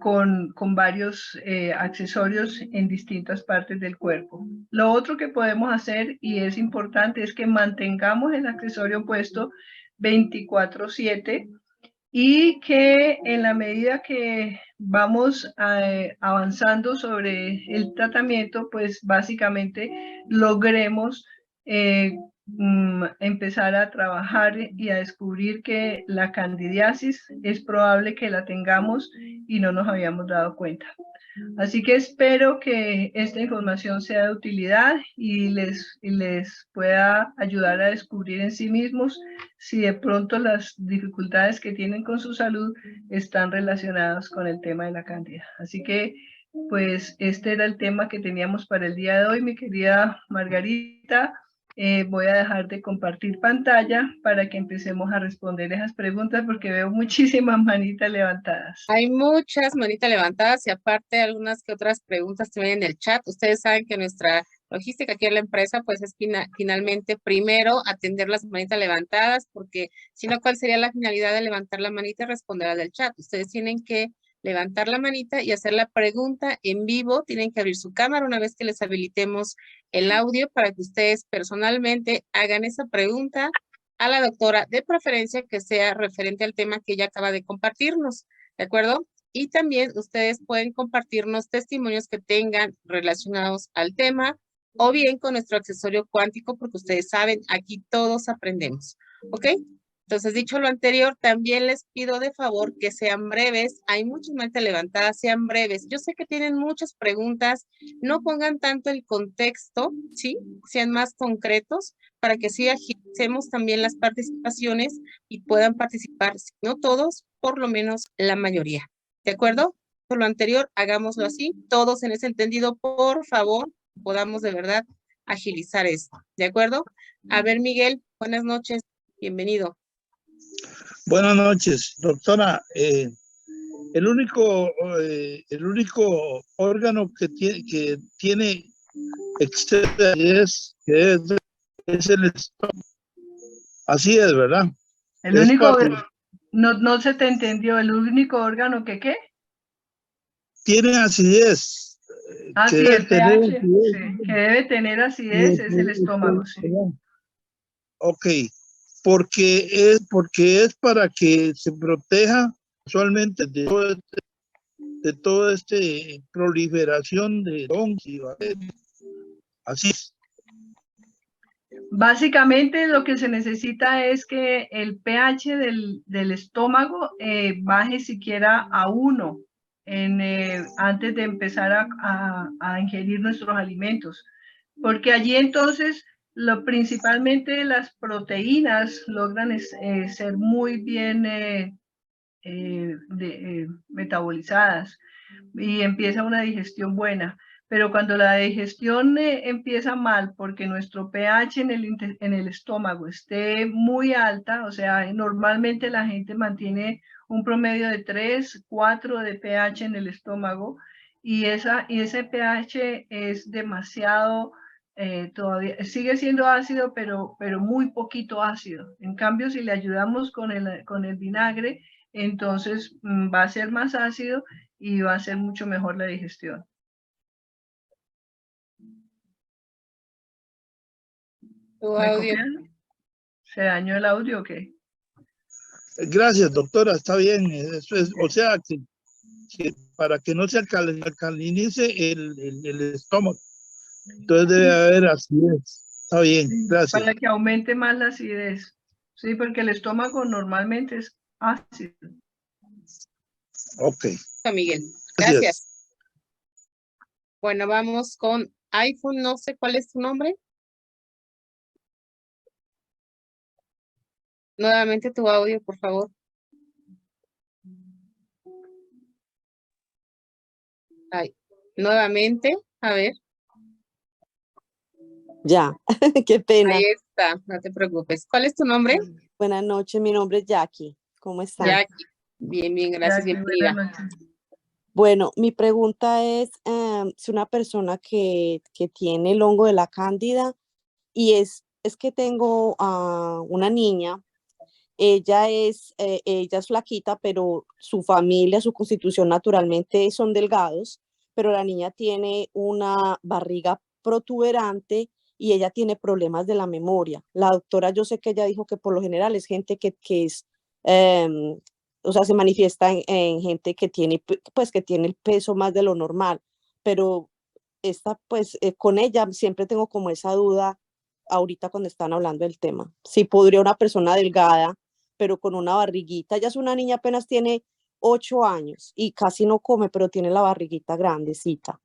S1: con varios accesorios en distintas partes del cuerpo. Lo otro que podemos hacer, y es importante, es que mantengamos el accesorio puesto 24/7 y que en la medida que vamos avanzando sobre el tratamiento, pues básicamente logremos empezar a trabajar y a descubrir que la candidiasis es probable que la tengamos y no nos habíamos dado cuenta. Así que espero que esta información sea de utilidad y les pueda ayudar a descubrir en sí mismos si de pronto las dificultades que tienen con su salud están relacionadas con el tema de la cándida. Así que, pues, este era el tema que teníamos para el día de hoy, mi querida Margarita. Voy a dejar de compartir pantalla para que empecemos a responder esas preguntas porque veo muchísimas manitas levantadas.
S2: Hay muchas manitas levantadas y aparte algunas que otras preguntas que ven en el chat. Ustedes saben que nuestra logística aquí en la empresa pues es finalmente primero atender las manitas levantadas porque si no, ¿cuál sería la finalidad de levantar la manita y responder al del chat? Ustedes tienen que levantar la manita y hacer la pregunta en vivo. Tienen que abrir su cámara una vez que les habilitemos el audio para que ustedes personalmente hagan esa pregunta a la doctora, de preferencia que sea referente al tema que ella acaba de compartirnos, ¿de acuerdo? Y también ustedes pueden compartirnos testimonios que tengan relacionados al tema o bien con nuestro accesorio cuántico, porque ustedes saben, aquí todos aprendemos, ¿ok? Entonces, dicho lo anterior, también les pido de favor que sean breves. Hay muchas manos levantadas, sean breves. Yo sé que tienen muchas preguntas, no pongan tanto el contexto, ¿sí? Sean más concretos para que sí agilicemos también las participaciones y puedan participar, si no todos, por lo menos la mayoría. ¿De acuerdo? Por lo anterior, hagámoslo así. Todos en ese entendido, por favor, podamos de verdad agilizar esto. ¿De acuerdo? A ver, Miguel, buenas noches. Bienvenido.
S3: Buenas noches, doctora. El único órgano que tiene exceso de acidez es el estómago. Así es, ¿verdad?
S1: El único, no se te entendió, el único órgano que ¿qué?
S3: Tiene acidez.
S1: Sí, el pH, sí, que debe tener acidez es el estómago, sí.
S3: Ok, porque es para que se proteja usualmente de toda esta proliferación de hongos y bacterias. Así es.
S1: Básicamente lo que se necesita es que el pH del estómago baje siquiera a 1 antes de empezar a ingerir nuestros alimentos. Porque allí entonces principalmente las proteínas logran ser muy bien metabolizadas y empieza una digestión buena. Pero cuando la digestión empieza mal porque nuestro pH en el estómago esté muy alta, o sea, normalmente la gente mantiene un promedio de 3, 4 de pH en el estómago y ese pH es demasiado, todavía sigue siendo ácido, pero muy poquito ácido. En cambio, si le ayudamos con el vinagre, entonces va a ser más ácido y va a ser mucho mejor la digestión. ¿Me copian? ¿Se dañó el audio o qué?
S3: Gracias, doctora, está bien. Eso es, o sea, que para que no se alcalinice el estómago. Entonces debe haber acidez. Está bien, gracias.
S1: Para que aumente más la acidez. Sí, porque el estómago normalmente es ácido.
S3: Ok.
S2: Miguel, gracias. Bueno, vamos con iPhone, no sé cuál es tu nombre. Nuevamente tu audio, por favor. Ay, nuevamente, a ver.
S4: Ya, qué pena.
S2: Ahí está, no te preocupes. ¿Cuál es tu nombre?
S4: Buenas noches, mi nombre es Jackie. ¿Cómo están?
S2: Jackie. Bien, bien, gracias,
S1: Jackie,
S2: bienvenida.
S4: Bueno, mi pregunta es si una persona que tiene el hongo de la cándida y es que tengo una niña, ella es flaquita, pero su familia, su constitución naturalmente son delgados, pero la niña tiene una barriga protuberante y ella tiene problemas de la memoria. La doctora, yo sé que ella dijo que por lo general es gente que es, o sea, se manifiesta en gente que tiene, pues, que tiene el peso más de lo normal, pero pues, con ella siempre tengo como esa duda ahorita cuando están hablando del tema. Si podría una persona delgada, pero con una barriguita, ella es una niña, apenas tiene 8 años y casi no come, pero tiene la barriguita grandecita.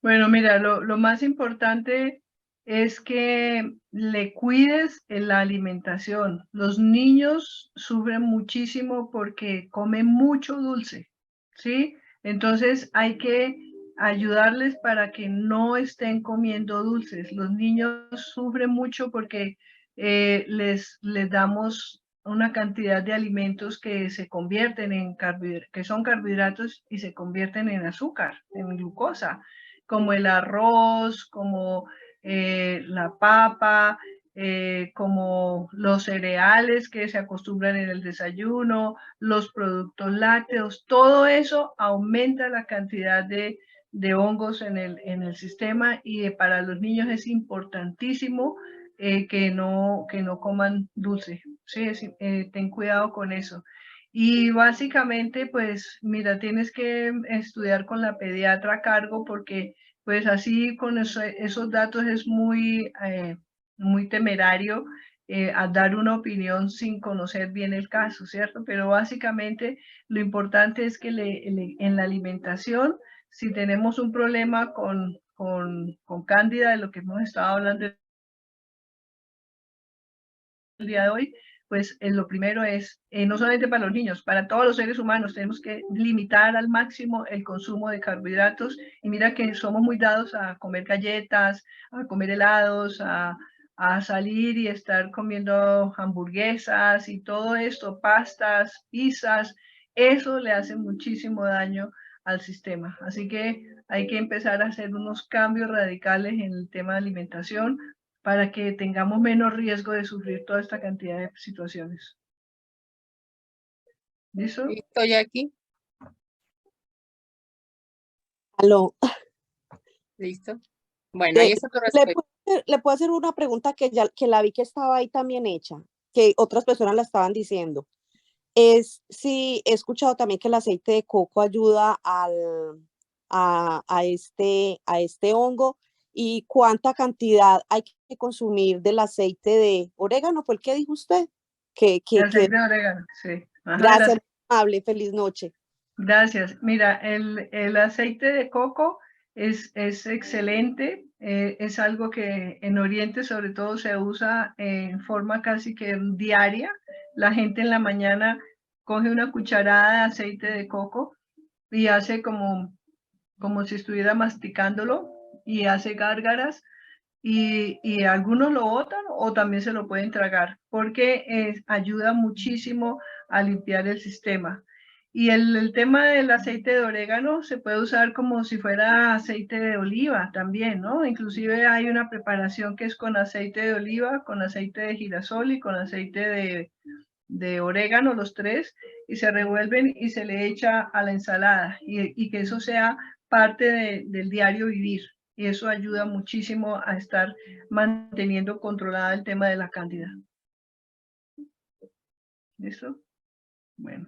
S1: Bueno, mira, lo más importante es que le cuides en la alimentación. Los niños sufren muchísimo porque comen mucho dulce, ¿sí? Entonces hay que ayudarles para que no estén comiendo dulces. Los niños sufren mucho porque les damos una cantidad de alimentos que se convierten que son carbohidratos y se convierten en azúcar, en glucosa, como el arroz, como la papa, como los cereales que se acostumbran en el desayuno, los productos lácteos, todo eso aumenta la cantidad de hongos en el sistema y para los niños es importantísimo que no coman dulce. Sí, ten cuidado con eso. Y básicamente, pues, mira, tienes que estudiar con la pediatra a cargo porque, pues, así con esos datos es muy temerario a dar una opinión sin conocer bien el caso, ¿cierto? Pero básicamente lo importante es que en la alimentación, si tenemos un problema con cándida, de lo que hemos estado hablando el día de hoy, pues lo primero es, no solamente para los niños, para todos los seres humanos, tenemos que limitar al máximo el consumo de carbohidratos. Y mira que somos muy dados a comer galletas, a comer helados, a salir y estar comiendo hamburguesas y todo esto, pastas, pizzas. Eso le hace muchísimo daño al sistema. Así que hay que empezar a hacer unos cambios radicales en el tema de alimentación para que tengamos menos riesgo de sufrir toda esta cantidad de situaciones. ¿Listo?
S2: ¿Listo, Jackie?
S4: Aló.
S2: ¿Listo? Bueno, ahí está tu respuesta.
S4: Le puedo hacer una pregunta que la vi que estaba ahí también hecha, que otras personas la estaban diciendo. Sí, he escuchado también que el aceite de coco ayuda a este hongo. ¿Y cuánta cantidad hay que consumir del aceite de orégano? ¿Fue el que dijo usted?
S1: El aceite de orégano, sí. Ajá,
S4: gracias, amable, feliz noche.
S1: Gracias. Mira, el aceite de coco es excelente. Es algo que en Oriente sobre todo se usa en forma casi que diaria. La gente en la mañana coge una cucharada de aceite de coco y hace como si estuviera masticándolo y hace gárgaras. Y algunos lo botan o también se lo pueden tragar porque ayuda muchísimo a limpiar el sistema. Y el tema del aceite de orégano se puede usar como si fuera aceite de oliva también, ¿no? Inclusive hay una preparación que es con aceite de oliva, con aceite de girasol y con aceite de orégano, los tres, y se revuelven y se le echa a la ensalada y que eso sea parte del diario vivir. Y eso ayuda muchísimo a estar manteniendo controlada el tema de la cándida. ¿Listo? Bueno.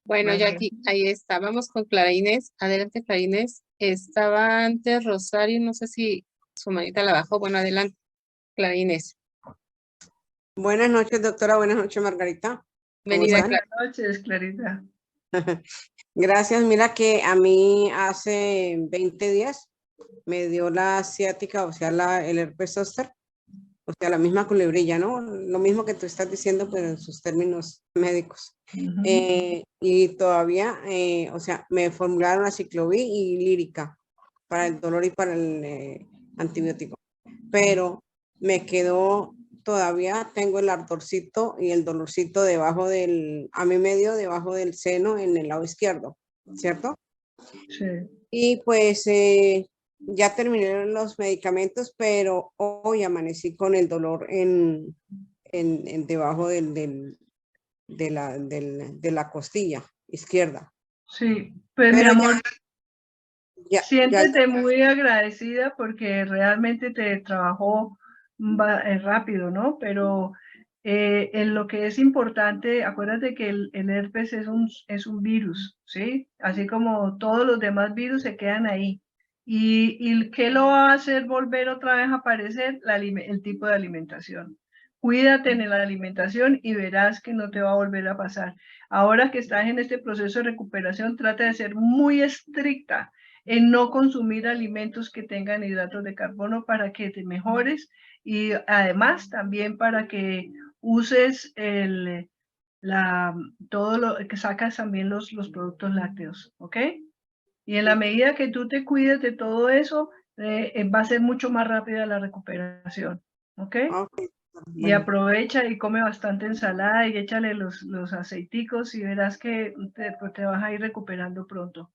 S2: Bueno, Jackie, ahí está. Vamos con Clara Inés. Adelante, Clara Inés. Estaba antes Rosario, no sé si su manita la bajó. Bueno, adelante, Clara Inés.
S5: Buenas noches, doctora. Buenas noches, Margarita.
S2: Bienvenida,
S1: Buenas noches, Clarita.
S5: Gracias. Mira que a mí hace 20 días me dio la asiática, o sea, el herpes zóster, o sea, la misma culebrilla, ¿no? Lo mismo que tú estás diciendo, pero en sus términos médicos. Y todavía, o sea, me formularon aciclovir y lírica para el dolor y para el antibiótico. Pero me quedó, todavía tengo el ardorcito y el dolorcito debajo a mi medio, debajo del seno en el lado izquierdo, ¿cierto?
S1: Sí.
S5: Y pues ya terminé los medicamentos, pero hoy amanecí con el dolor debajo de la costilla izquierda.
S1: Sí, pues
S5: pero
S1: mi amor, siéntete muy agradecida porque realmente te trabajó rápido, ¿no? Pero en lo que es importante, acuérdate que el herpes es un virus, ¿sí? Así como todos los demás virus se quedan ahí. ¿Y qué lo va a hacer volver otra vez a aparecer? El tipo de alimentación. Cuídate en la alimentación y verás que no te va a volver a pasar. Ahora que estás en este proceso de recuperación, trata de ser muy estricta en no consumir alimentos que tengan hidratos de carbono para que te mejores y además también para que uses todo lo que sacas también los productos lácteos, ¿ok? Y en la medida que tú te cuides de todo eso, va a ser mucho más rápida la recuperación, ¿ok? Y aprovecha y come bastante ensalada y échale los aceiticos y verás que te vas a ir recuperando pronto.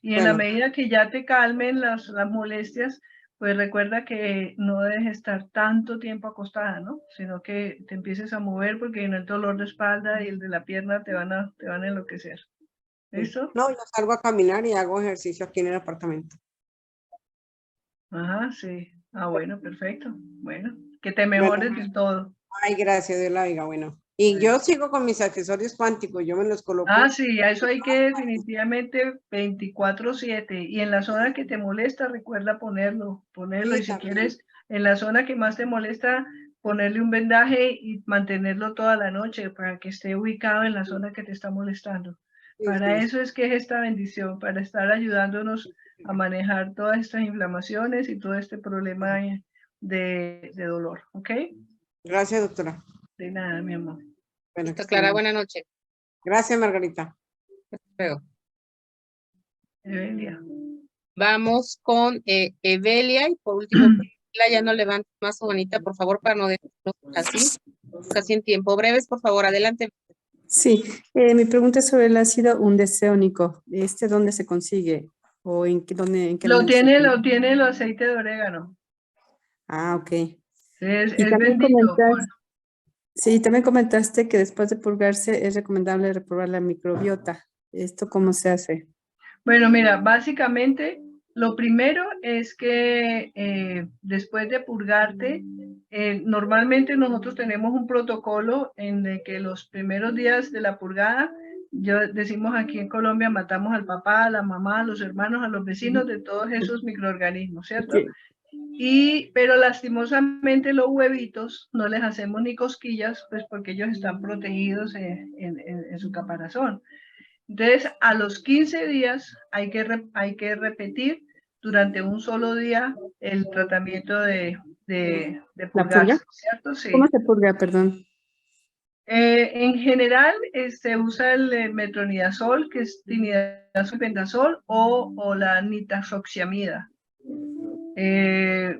S1: Y en la medida que ya te calmen las molestias, pues recuerda que no debes estar tanto tiempo acostada, ¿no? Sino que te empieces a mover porque el dolor de espalda y el de la pierna te van a enloquecer. ¿Listo?
S5: No, yo salgo a caminar y hago ejercicio aquí en el apartamento.
S1: Ajá, sí. Ah, bueno, perfecto. Bueno, que te mejores del todo.
S5: Ay, gracias, Dios la oiga, bueno. Y yo sigo con mis accesorios cuánticos, yo me los coloco.
S1: Ah, sí, a eso hay que definitivamente 24/7. Y en la zona que te molesta, recuerda ponerlo.
S5: Sí,
S1: Y si quieres, en la zona que más te molesta, ponerle un vendaje y mantenerlo toda la noche para que esté ubicado en la zona que te está molestando. Para eso es que es esta bendición, para estar ayudándonos a manejar todas estas inflamaciones y todo este problema de dolor, ¿ok?
S5: Gracias, doctora.
S1: De nada, mi amor.
S5: Bueno,
S2: Listo, Clara, buenas noches.
S5: gracias, Margarita.
S2: Luego.
S1: Evelia.
S2: Vamos con Evelia y por último, Priscila, ya no levanta más su manita, por favor, para no dejarnos casi en tiempo. Breves, por favor, adelante.
S6: Sí, mi pregunta es sobre el ácido undecéonico. ¿Dónde se consigue? ¿O en qué
S1: Lo tiene
S6: municipio?
S1: el aceite de orégano.
S6: Ah, ok.
S1: Es
S6: también
S1: bendito.
S6: sí, también comentaste que después de purgarse es recomendable reprobar la microbiota. ¿Esto cómo se hace?
S1: Bueno, mira, básicamente lo primero es que después de purgarte, normalmente nosotros tenemos un protocolo en el que los primeros días de la purgada, decimos aquí en Colombia, matamos al papá, a la mamá, a los hermanos, a los vecinos de todos esos microorganismos, ¿cierto? Pero lastimosamente los huevitos no les hacemos ni cosquillas, pues porque ellos están protegidos en su caparazón. Entonces, a los 15 días hay que repetir durante un solo día el tratamiento de purgar, ¿cierto? Sí.
S6: ¿Cómo se purga, perdón?
S1: En general, se usa el metronidazol, que es tinidazol, bendazol, o la nitazoxamida.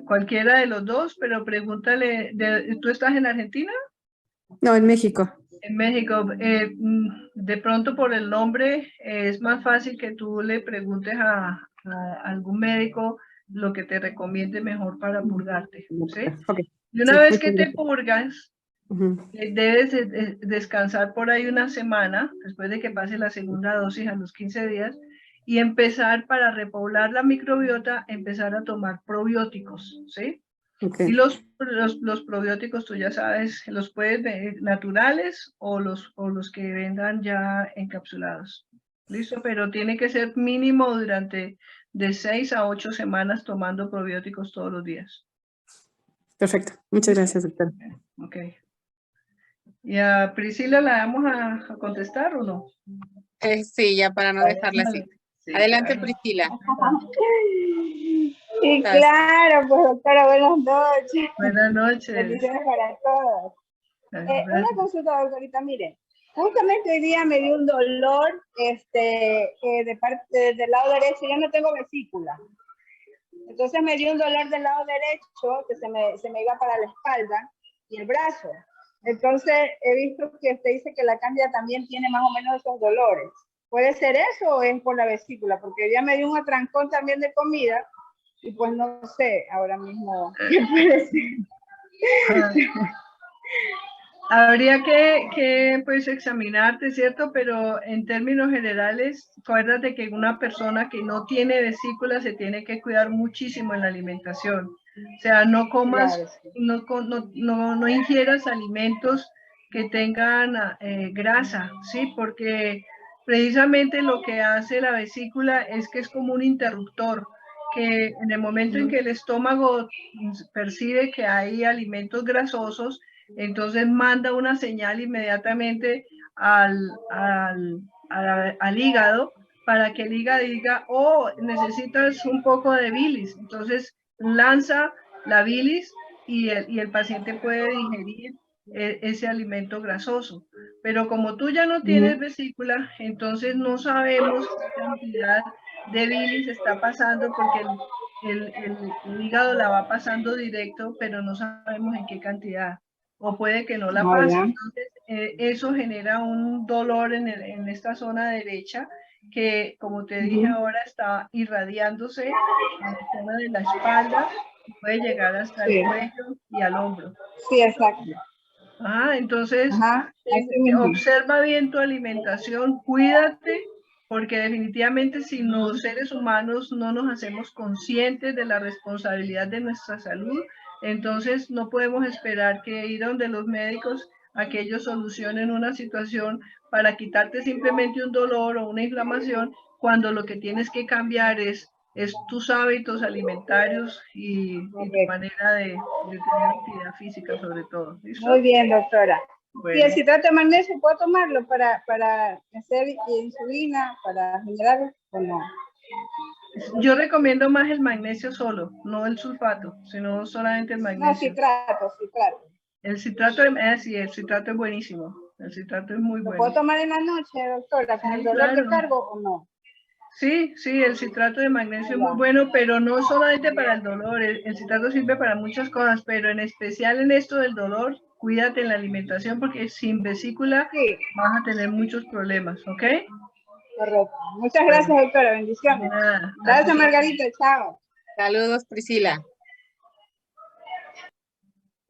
S1: Cualquiera de los dos, pero pregúntale, ¿tú estás en Argentina?
S6: No, en México.
S1: En México, de pronto por el nombre es más fácil que tú le preguntes a algún médico lo que te recomiende mejor para purgarte, ¿sí?
S6: Okay.
S1: Y una vez que
S6: muchas
S1: te
S6: gracias.
S1: purgas, debes descansar por ahí una semana, después de que pase la segunda dosis a los 15 días, y empezar para repoblar la microbiota, empezar a tomar probióticos, ¿sí?
S6: Okay.
S1: Y los probióticos, tú ya sabes, los puedes ver naturales o los que vendan ya encapsulados. ¿Listo? Pero tiene que ser mínimo durante de 6 a 8 semanas tomando probióticos todos los días.
S6: Perfecto. Muchas gracias, doctor.
S1: Ok. ¿Y a Priscila la vamos a contestar o no?
S2: Sí, ya para no dejarla así.
S1: Sí,
S2: Adelante,
S1: claro.
S2: Priscila.
S7: Sí, claro, pues doctora, buenas noches.
S1: Buenas noches.
S7: Bendiciones para todos. Una
S1: Gracias.
S7: consulta, doctorita, mire, justamente hoy día me dio un dolor de parte del lado derecho, ya no tengo vesícula. Entonces me dio un dolor del lado derecho que se me iba para la espalda y el brazo. Entonces he visto que usted dice que la cándida también tiene más o menos esos dolores. ¿Puede ser eso o es por la vesícula? Porque hoy día me dio un atrancón también de comida y pues no sé ahora mismo qué puede ser.
S1: Habría que pues examinarte, ¿cierto? Pero en términos generales, acuérdate que una persona que no tiene vesícula se tiene que cuidar muchísimo en la alimentación. O sea, no comas,
S7: Claro,
S1: no ingieras alimentos que tengan grasa, ¿sí? Porque precisamente lo que hace la vesícula es que es como un interruptor, que en el momento en que el estómago percibe que hay alimentos grasosos, entonces manda una señal inmediatamente al hígado para que el hígado diga, oh, necesitas un poco de bilis. Entonces lanza la bilis y el paciente puede digerir ese alimento grasoso. Pero como tú ya no tienes vesícula, entonces no sabemos qué cantidad de bilis está pasando porque el hígado la va pasando directo, pero no sabemos en qué cantidad. O puede que no la pase. Entonces, eso genera un dolor en esta zona derecha que, como te dije ahora, está irradiándose a la zona de la espalda y puede llegar hasta el cuello y al hombro.
S7: Sí, exacto.
S1: Entonces,
S7: Mismo.
S1: observa bien tu alimentación, cuídate, porque definitivamente si los seres humanos no nos hacemos conscientes de la responsabilidad de nuestra salud, entonces no podemos esperar que ir donde los médicos a que ellos solucionen una situación para quitarte simplemente un dolor o una inflamación, cuando lo que tienes que cambiar es es tus hábitos alimentarios y tu
S7: Correcto.
S1: manera de tener actividad física sobre todo. ¿Listo?
S7: Muy bien, doctora. Y
S1: Bueno.
S7: el citrato de magnesio, ¿puedo tomarlo para hacer insulina, para generar o no?
S1: Yo recomiendo más el magnesio solo, no el sulfato, sino solamente el
S7: No,
S1: magnesio.
S7: citrato.
S1: El citrato, sí, el citrato es buenísimo. El citrato es muy
S7: ¿Lo
S1: bueno.
S7: puedo tomar en la noche, doctora, con
S1: Sí,
S7: el dolor de
S1: claro.
S7: cargo o no?
S1: Sí, el citrato de magnesio es
S7: Ya.
S1: muy bueno, pero no solamente para el dolor. El citrato sirve para muchas cosas, pero en especial en esto del dolor, cuídate en la alimentación porque sin vesícula
S7: Sí,
S1: vas a tener muchos problemas, ¿ok?
S7: correcto. Muchas gracias, doctora. Bendiciones.
S1: Nada,
S7: Gracias, Margarita. Chao.
S2: Saludos, Priscila.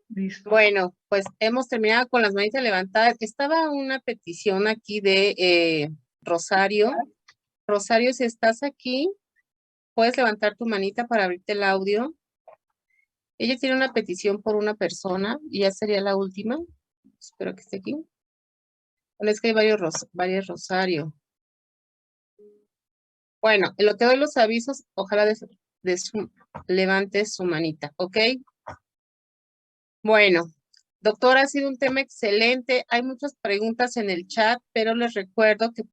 S1: Listo.
S2: Bueno, pues hemos terminado con las manitas levantadas. Estaba una petición aquí de Rosario. Rosario, si estás aquí, puedes levantar tu manita para abrirte el audio. Ella tiene una petición por una persona y ya sería la última. Espero que esté aquí. Bueno, es que hay varios Rosario. Bueno, en lo que doy los avisos, ojalá levante su manita, ¿ok? Bueno, doctora, ha sido un tema excelente. Hay muchas preguntas en el chat, pero les recuerdo que